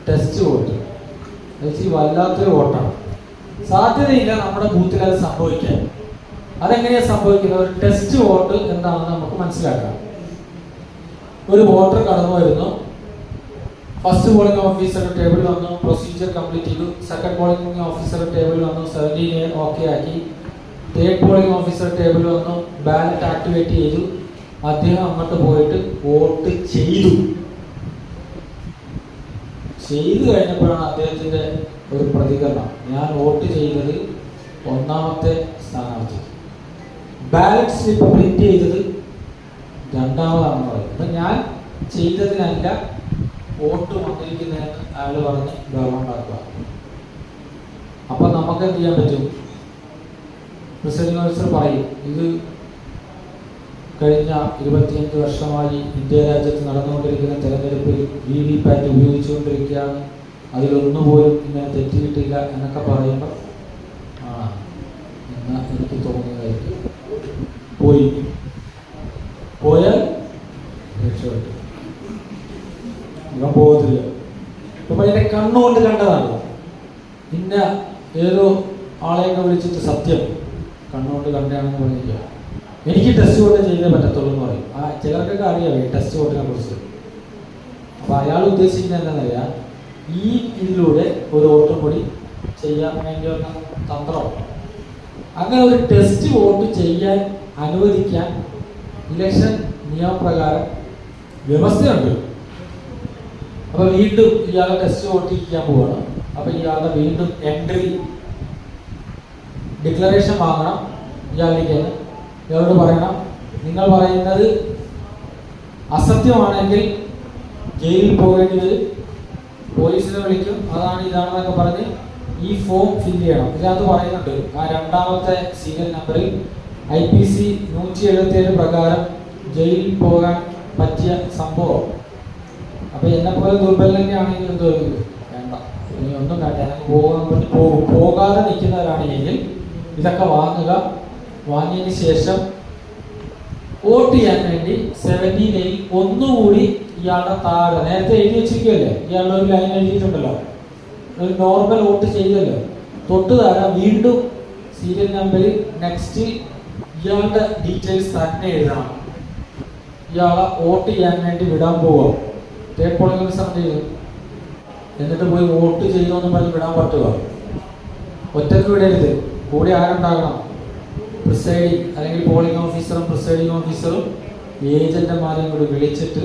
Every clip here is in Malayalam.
Test vote. വല്ലാത്തൊരു വോട്ടാണ്. സാധ്യതയില്ല നമ്മുടെ ബൂത്തിൽ അത് സംഭവിക്കാൻ. അതെങ്ങനെയാണ് സംഭവിക്കുന്നത്? ഒരു ടെസ്റ്റ് വോട്ട് എന്താണെന്ന് നമുക്ക് മനസ്സിലാക്കാം. ഒരു വോട്ടർ കടന്നു വരുന്നു. ഫസ്റ്റ് പോളിംഗ് ഓഫീസറുടെ ടേബിളിൽ വന്നു, പ്രൊസീജിയർ കംപ്ലീറ്റ് ചെയ്തു. സെക്കൻഡ് പോളിംഗ് ഓഫീസറുടെ ടേബിളിൽ വന്നു, 17 ഓക്കെ ആക്കി. തേർഡ് പോളിംഗ് ഓഫീസർ ടേബിളിൽ വന്നു, ബാലറ്റ് ആക്ടിവേറ്റ് ചെയ്തു. അദ്ദേഹം അങ്ങോട്ട് പോയിട്ട് വോട്ട് ചെയ്തു കഴിഞ്ഞപ്പോഴാണ് അദ്ദേഹത്തിന്റെ ഒരു പ്രതികരണം: ഞാൻ വോട്ട് ചെയ്തത് ഒന്നാമത്തെ സ്ഥാനാർത്ഥി, ബാലറ്റ് സ്ലിപ്പ് പ്രിന്റ് ചെയ്തത് രണ്ടാമതാണെന്ന് പറയും. അപ്പൊ ഞാൻ ചെയ്തതിനല്ല വോട്ട് വന്നിരിക്കുന്നതെന്ന് അയാൾ പറഞ്ഞ് ബഹളമുണ്ടാക്കുക. അപ്പൊ നമുക്ക് എന്ത് ചെയ്യാൻ പറ്റും? പ്രിസൈഡിംഗ് ഓഫീസർ പറയും, ഇത് കഴിഞ്ഞ 25 വർഷമായി ഇന്ത്യ രാജ്യത്ത് നടന്നുകൊണ്ടിരിക്കുന്ന തെരഞ്ഞെടുപ്പിൽ VVPAT ഉപയോഗിച്ചുകൊണ്ടിരിക്കുകയാണ്, അതിലൊന്നുപോലും ഇങ്ങനെ തെറ്റിയിട്ടില്ല എന്നൊക്കെ പറയുമ്പോൾ എന്നാ എനിക്ക് തോന്നിയതായിരിക്കും പോയാൽ രക്ഷപ്പെട്ടു. ഇവൻ പോകത്തില്ല. ഇപ്പൊ അതിന്റെ കണ്ണുകൊണ്ട് കണ്ടതാണ്. പിന്നെ ഏതോ ആളെയൊക്കെ വിളിച്ചിട്ട് സത്യം കണ്ണുകൊണ്ട് കണ്ടാണെന്ന് പറഞ്ഞില്ല, എനിക്ക് ടെസ്റ്റ് വോട്ട് ചെയ്തേ പറ്റത്തുള്ളൂ എന്ന് പറയും. ചിലർക്കൊക്കെ അറിയാം ഈ ടെസ്റ്റ് വോട്ടിനെ കുറിച്ച്. അപ്പൊ അയാൾ ഉദ്ദേശിക്കുന്നത് എന്താണെന്നറിയാം, ഈ ഇതിലൂടെ ഒരു വോട്ടും കൂടി ചെയ്യാൻ വേണ്ടി വന്ന തന്ത്രം. അങ്ങനെ ഒരു ടെസ്റ്റ് വോട്ട് ചെയ്യാൻ അനുവദിക്കാൻ ഇലക്ഷൻ നിയമപ്രകാരം വ്യവസ്ഥയുണ്ട്. അപ്പൊ വീണ്ടും ഇയാളെ ടെസ്റ്റ് വോട്ട് ചെയ്യാൻ പോവാണ്. അപ്പൊ ഇയാളുടെ വീണ്ടും എൻട്രി ഡിക്ലറേഷൻ വാങ്ങണം. ഇയാളിലേക്ക് ഇയാളോട് പറയണം, നിങ്ങൾ പറയുന്നത് അസത്യമാണെങ്കിൽ ജയിലിൽ പോകേണ്ടി വരും, പോലീസിനെ വിളിക്കും, അതാണ് ഇതാണെന്നൊക്കെ പറഞ്ഞ് ഈ ഫോം ഫില്ല് ചെയ്യണം. ഇതിനകത്ത് പറയുന്നുണ്ട്, ആ രണ്ടാമത്തെ സീരിയൽ നമ്പറിൽ IPC 177 പ്രകാരം ജയിലിൽ പോകാൻ പറ്റിയ സംഭവം. അപ്പൊ എന്നെ പോലെ ദുർബലൊക്കെ ആണെങ്കിൽ എന്തോ വേണ്ട, ഇനി ഒന്നും വേണ്ട, പോകാതെ നിൽക്കുന്നവരാണെങ്കിൽ ഇതൊക്കെ വാങ്ങുക. വാങ്ങിയതിന് ശേഷം വോട്ട് ചെയ്യാൻ വേണ്ടി 17A ഒന്നുകൂടി ഇയാളുടെ താഴെ നേരത്തെ എഴുതി വെച്ചിരിക്കുകയല്ലേ, ഇയാളുടെ ഒരു ലൈൻ എഴുതിയിട്ടുണ്ടല്ലോ, ഒരു നോർമൽ വോട്ട് ചെയ്തല്ലോ, തൊട്ട് താഴെ വീണ്ടും സീരിയൽ നമ്പറിൽ നെക്സ്റ്റ് ഇയാളുടെ ഡീറ്റെയിൽസ് തന്നെ എഴുതണം. ഇയാളെ വോട്ട് ചെയ്യാൻ വേണ്ടി വിടാൻ പോവുക. തേർഡ് പോളിംഗ് ഓഫീസർ ചെയ്തു, എന്നിട്ട് പോയി വോട്ട് ചെയ്യുമെന്ന് പറഞ്ഞ് വിടാൻ പറ്റുക. ഒറ്റക്ക് വിടരുത്, കൂടി ആരുണ്ടാകണം? പ്രിസൈഡിങ് അല്ലെങ്കിൽ പോളിംഗ് ഓഫീസറും പ്രിസൈഡിങ് ഓഫീസറും ഏജന്റുമാരെയും കൂടി വിളിച്ചിട്ട്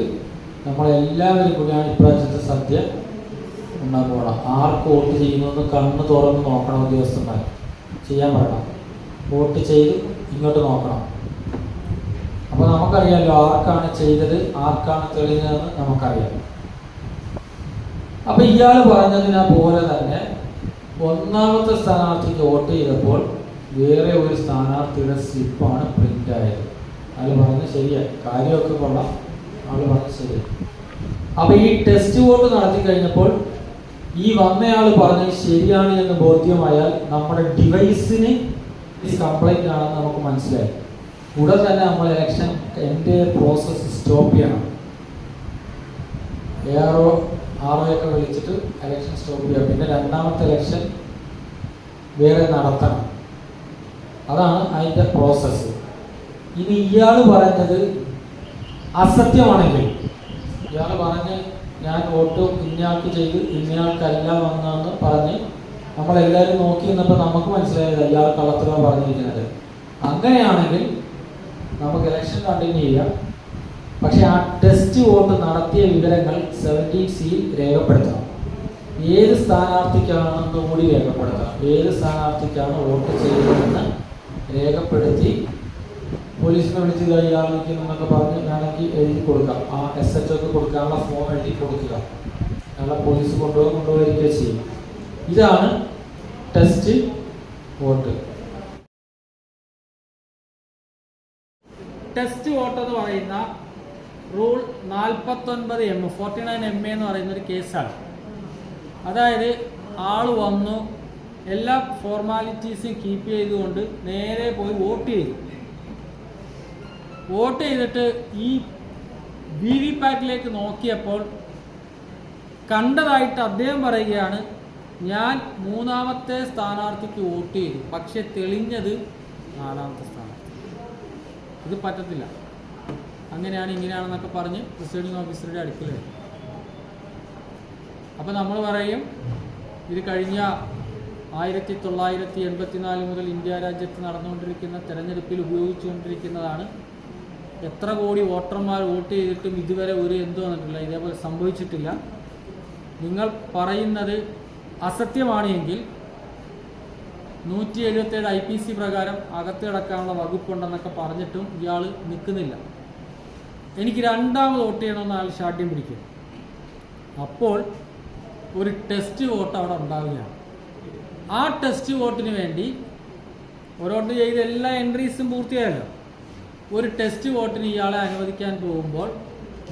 നമ്മളെല്ലാവരും കൂടിയാണ് ഇപ്രാവശ്യത്തെ സദ്യ ഉണ്ടാക്കി പോകണം. ആർക്ക് വോട്ട് ചെയ്യുന്നതെന്ന് കണ്ണ് തുറന്ന് നോക്കണം. ഉദ്യോഗസ്ഥന്മാർ ചെയ്യാൻ പറയണം. വോട്ട് ചെയ്ത് ഇങ്ങോട്ട് നോക്കണം. അപ്പോൾ നമുക്കറിയാമല്ലോ ആർക്കാണ് ചെയ്തത്, ആർക്കാണ് തെളിഞ്ഞതെന്ന് നമുക്കറിയാം. അപ്പൊ ഇയാൾ പറഞ്ഞതിനെ പോലെ തന്നെ ഒന്നാമത്തെ സ്ഥാനാർത്ഥിക്ക് വോട്ട് ചെയ്തപ്പോൾ വേറെ ഒരു സ്ഥാനാർത്ഥിയുടെ സ്ലിപ്പാണ് പ്രിന്റ് ആയത്. അയാൾ പറഞ്ഞത് ശരിയായി, കാര്യമൊക്കെ കൊള്ളാം, ആൾ പറഞ്ഞത് ശരി. അപ്പൊ ഈ ടെസ്റ്റ് വോട്ട് നടത്തി കഴിഞ്ഞപ്പോൾ ഈ വന്നയാൾ പറഞ്ഞത് ശരിയാണ് എന്ന് ബോധ്യമായാൽ നമ്മുടെ ഡിവൈസിന് കംപ്ലൈന്റ് ആണെന്ന് നമുക്ക് മനസ്സിലായി. ഉടൻ തന്നെ നമ്മൾ ഇലക്ഷൻ എൻ്റെ പ്രോസസ്സ് സ്റ്റോപ്പ് ചെയ്യണം. ആറോയൊക്കെ വിളിച്ചിട്ട് ഇലക്ഷൻ സ്റ്റോപ്പ് ചെയ്യാം. പിന്നെ രണ്ടാമത്തെ ഇലക്ഷൻ വേറെ നടത്തണം. അതാണ് അതിൻ്റെ പ്രോസസ്സ്. ഇനി ഇയാൾ പറഞ്ഞത് അസത്യമാണെങ്കിൽ, ഇയാൾ പറഞ്ഞ് ഞാൻ വോട്ട് ഇന്നയാൾക്ക് ചെയ്ത് ഇന്നയാൾക്കല്ല വന്നതെന്ന് പറഞ്ഞ് നമ്മളെല്ലാവരും നോക്കി നിന്നപ്പോൾ നമുക്ക് മനസ്സിലായത് ഇയാൾ കള്ളത്തരമാണ് പറഞ്ഞിരിക്കുന്നത്. അങ്ങനെയാണെങ്കിൽ നമുക്ക് ഇലക്ഷൻ കണ്ടിന്യൂ ചെയ്യാം. പക്ഷെ ആ ടെസ്റ്റ് വോട്ട് നടത്തിയ വിവരങ്ങൾ 17C രേഖപ്പെടുത്തണം. ഏത് സ്ഥാനാർത്ഥിക്കാണെന്ന് കൂടി രേഖപ്പെടുത്തണം. ഏത് സ്ഥാനാർത്ഥിക്കാണ് വോട്ട് ചെയ്തതെന്ന് രേഖപ്പെടുത്തി പോലീസിനെ വിളിച്ച് ഇയാൾ നിൽക്കുന്നതെന്നൊക്കെ പറഞ്ഞ് വേണമെങ്കിൽ എഴുതി കൊടുക്കാം. ആ SHOക്ക് കൊടുക്കാനുള്ള ഫോം എഴുതി കൊടുക്കുക. അയാളെ പോലീസ് കൊണ്ടുപോയിരിക്കുക ചെയ്യും. ഇതാണ് ടെസ്റ്റ് വോട്ട്. ടെസ്റ്റ് വോട്ട് എന്ന് പറയുന്ന റൂൾ 49M 49MA എന്ന് പറയുന്ന ഒരു കേസാണ്. അതായത് ആൾ വന്നു, എല്ലാ ഫോർമാലിറ്റീസും കീപ്പ് ചെയ്തുകൊണ്ട് നേരെ പോയി വോട്ട് ചെയ്തു. വോട്ട് ചെയ്തിട്ട് ഈ VVPATലേക്ക് നോക്കിയപ്പോൾ കണ്ടതായിട്ട് അദ്ദേഹം പറയുകയാണ്, ഞാൻ മൂന്നാമത്തെ സ്ഥാനാർത്ഥിക്ക് വോട്ട് ചെയ്തു, പക്ഷെ തെളിഞ്ഞത് നാലാമത്തെ സ്ഥാനാർത്ഥി. ഇത് പറ്റത്തില്ല, അങ്ങനെയാണ് ഇങ്ങനെയാണെന്നൊക്കെ പറഞ്ഞ് പ്രിസൈഡിംഗ് ഓഫീസറുടെ അടുക്കൽ വരും. അപ്പോൾ നമ്മൾ പറയും, ഇത് കഴിഞ്ഞ 1984 മുതൽ ഇന്ത്യ രാജ്യത്ത് നടന്നുകൊണ്ടിരിക്കുന്ന തെരഞ്ഞെടുപ്പിൽ ഉപയോഗിച്ചുകൊണ്ടിരിക്കുന്നതാണ്. എത്ര കോടി വോട്ടർമാർ വോട്ട് ചെയ്തിട്ടും ഇതുവരെ ഒരു എന്ത് വന്നിട്ടില്ല, ഇതേപോലെ സംഭവിച്ചിട്ടില്ല. നിങ്ങൾ പറയുന്നത് അസത്യമാണ് എങ്കിൽ 177 IPC പ്രകാരം അകത്ത് കിടക്കാനുള്ള വകുപ്പുണ്ടെന്നൊക്കെ പറഞ്ഞിട്ടും ഇയാൾ നിൽക്കുന്നില്ല. എനിക്ക് രണ്ടാമത് വോട്ട് ചെയ്യണമെന്ന് ആൾ ശാഠ്യം പിടിക്കും. അപ്പോൾ ഒരു ടെസ്റ്റ് വോട്ട് അവിടെ ഉണ്ടാവുകയാണ്. ആ ടെസ്റ്റ് വോട്ടിന് വേണ്ടി വോട്ട് ചെയ്ത എല്ലാ എൻട്രീസും പൂർത്തിയായല്ലോ. ഒരു ടെസ്റ്റ് വോട്ടിന് ഇയാളെ അനുവദിക്കാൻ പോകുമ്പോൾ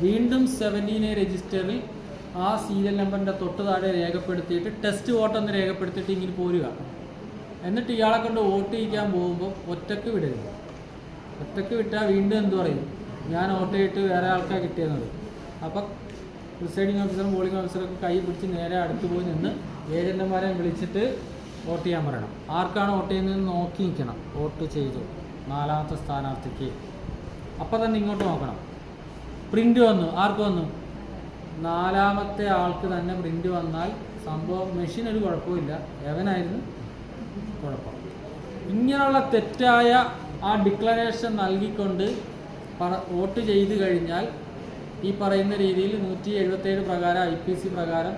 വീണ്ടും 17A രജിസ്റ്ററിൽ ആ സീരിയൽ നമ്പറിൻ്റെ തൊട്ട് താഴെ രേഖപ്പെടുത്തിയിട്ട് ടെസ്റ്റ് വോട്ടെന്ന് രേഖപ്പെടുത്തിയിട്ട് ഇങ്ങനെ പോരുക. എന്നിട്ട് ഇയാളെ കൊണ്ട് വോട്ട് ചെയ്യിക്കാൻ പോകുമ്പോൾ ഒറ്റക്ക് വിടരുത്. ഒറ്റക്ക് വിട്ടാൽ വീണ്ടും എന്ത് പറയും, ഞാൻ വോട്ട് ചെയ്തിട്ട് വേറെ ആൾക്കാർ കിട്ടിയെന്നത്. അപ്പം പ്രിസൈഡിംഗ് ഓഫീസറും പോളിംഗ് ഓഫീസറൊക്കെ കൈ പിടിച്ച് നേരെ അടുത്ത് പോയി നിന്ന് ഏജന്റുമാരെ വിളിച്ചിട്ട് വോട്ട് ചെയ്യാൻ പറയണം. ആർക്കാണ് വോട്ട് ചെയ്യുന്നതെന്ന് നോക്കി നിൽക്കണം. വോട്ട് ചെയ്തു നാലാമത്തെ സ്ഥാനാർത്ഥിക്ക്. അപ്പം തന്നെ ഇങ്ങോട്ട് നോക്കണം. പ്രിൻ്റ് വന്നു, ആർക്ക് വന്നു? നാലാമത്തെ ആൾക്ക് തന്നെ പ്രിൻ്റ് വന്നാൽ സംഭവം മെഷീൻ ഒരു കുഴപ്പമില്ല, എവനായിരുന്നു കുഴപ്പം. ഇങ്ങനെയുള്ള തെറ്റായ ആ ഡിക്ലറേഷൻ നൽകിക്കൊണ്ട് വോട്ട് ചെയ്ത് കഴിഞ്ഞാൽ ഈ പറയുന്ന രീതിയിൽ 177 പ്രകാരം IPC പ്രകാരം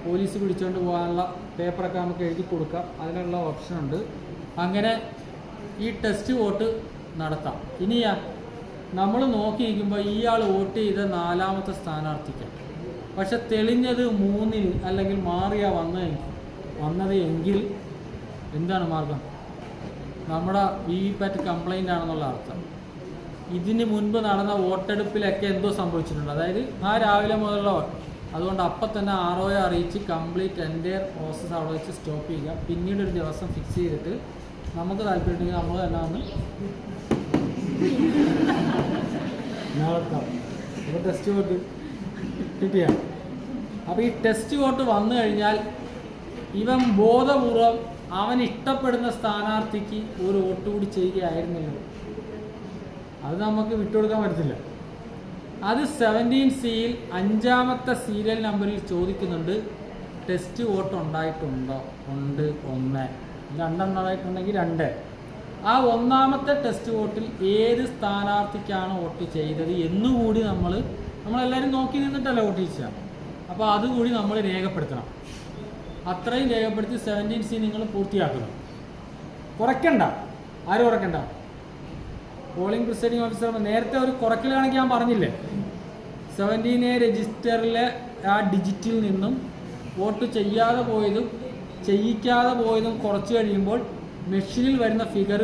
പോലീസ് പിടിച്ചുകൊണ്ട് പോകാനുള്ള പേപ്പറൊക്കെ നമുക്ക് എഴുതി കൊടുക്കാം. അതിനുള്ള ഓപ്ഷനുണ്ട്. അങ്ങനെ ഈ ടെസ്റ്റ് വോട്ട് നടത്താം. ഇനിയാ നമ്മൾ നോക്കിയിരിക്കുമ്പോൾ ഇയാൾ വോട്ട് ചെയ്ത നാലാമത്തെ സ്ഥാനാർത്ഥിക്കാണ്, പക്ഷെ തെളിഞ്ഞത് 3-ൽ അല്ലെങ്കിൽ മാറിയ വന്നത് എങ്കിൽ എന്താണ് മാർഗം? നമ്മുടെ VVPAT കംപ്ലൈൻ്റ് ആണെന്നുള്ള അർത്ഥം. ഇതിന് മുൻപ് നടന്ന വോട്ടെടുപ്പിലൊക്കെ എന്തോ സംഭവിച്ചിട്ടുണ്ട്. അതായത് ആ രാവിലെ മുതലുള്ള അതുകൊണ്ട് അപ്പം തന്നെ ROയെ അറിയിച്ച് കംപ്ലീറ്റ് എൻ്റെ പ്രോസസ്സ് അവിടെ വെച്ച് സ്റ്റോപ്പ് ചെയ്യുക. പിന്നീട് ഒരു ദിവസം ഫിക്സ് ചെയ്തിട്ട് നമുക്ക് താല്പര്യമുണ്ടെങ്കിൽ നമ്മൾ തന്നെ വന്ന് നടത്താം. അപ്പോൾ ടെസ്റ്റ് വോട്ട് കിട്ടിയാൽ, അപ്പോൾ ഈ ടെസ്റ്റ് വോട്ട് വന്നു കഴിഞ്ഞാൽ ഇവൻ ബോധപൂർവം അവൻ ഇഷ്ടപ്പെടുന്ന സ്ഥാനാർത്ഥിക്ക് ഒരു വോട്ട് കൂടി ചെയ്യുകയായിരുന്നല്ലോ. അത് നമുക്ക് വിട്ടുകൊടുക്കാൻ പറ്റത്തില്ല. അത് 17Cയിൽ 5ാമത്തെ സീരിയൽ നമ്പറിൽ ചോദിക്കുന്നുണ്ട്, ടെസ്റ്റ് വോട്ട് ഉണ്ടായിട്ടുണ്ടോ? ഉണ്ട്, 1. 2 ഉണ്ടായിട്ടുണ്ടെങ്കിൽ 2. ആ 1ാമത്തെ ടെസ്റ്റ് വോട്ടിൽ ഏത് സ്ഥാനാർത്ഥിക്കാണ് വോട്ട് ചെയ്തത് എന്നുകൂടി നമ്മളെല്ലാവരും നോക്കി നിന്നിട്ടല്ല വോട്ട് ചെയ്യിച്ചാൽ. അപ്പോൾ അതുകൂടി നമ്മൾ രേഖപ്പെടുത്തണം. അത്രയും രേഖപ്പെടുത്തി 17C നിങ്ങൾ പൂർത്തിയാക്കണം. കുറയ്ക്കണ്ട, ആരും കുറയ്ക്കണ്ട. പോളിംഗ് പ്രിസൈഡിംഗ് ഓഫീസർ നേരത്തെ ഒരു കുറയ്ക്കലാണെങ്കിൽ ഞാൻ പറഞ്ഞില്ലേ, 17A രജിസ്റ്ററിലെ ആ ഡിജിറ്റിൽ നിന്നും വോട്ട് ചെയ്യാതെ പോയതും ചെയ്യിക്കാതെ പോയതും കുറച്ച് കഴിയുമ്പോൾ മെഷീനിൽ വരുന്ന ഫിഗർ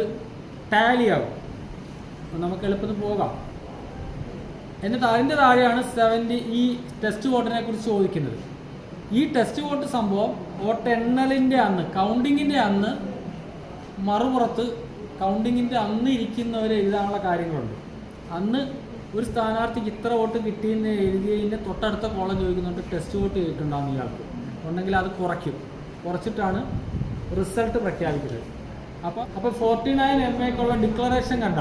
ടാലിയാകും. നമുക്ക് എളുപ്പത്തിൽ പോകാം. എന്നിട്ട് അതിൻ്റെ താഴെയാണ് ഈ ടെസ്റ്റ് വോട്ടിനെ കുറിച്ച് ചോദിക്കുന്നത്. ഈ ടെസ്റ്റ് വോട്ട് സംഭവം വോട്ട് എണ്ണലിൻ്റെ അന്ന്, കൗണ്ടിങ്ങിൻ്റെ അന്ന് മറുപുറത്ത് കൗണ്ടിങ്ങിൻ്റെ അന്ന് ഇരിക്കുന്നവർ എഴുതാനുള്ള കാര്യങ്ങളുണ്ട്. അന്ന് ഒരു സ്ഥാനാർത്ഥിക്ക് ഇത്ര വോട്ട് കിട്ടിയെന്ന് എഴുതിയതിൻ്റെ തൊട്ടടുത്ത കോളം ചോദിക്കുന്നുണ്ട്, ടെസ്റ്റ് വോട്ട് ചെയ്തിട്ടുണ്ടാകും ഇയാൾക്ക്. ഉണ്ടെങ്കിൽ അത് കുറച്ചിട്ടാണ് റിസൾട്ട് പ്രഖ്യാപിക്കുന്നത്. അപ്പോൾ 49 MAക്കുള്ള ഡിക്ലറേഷൻ കണ്ട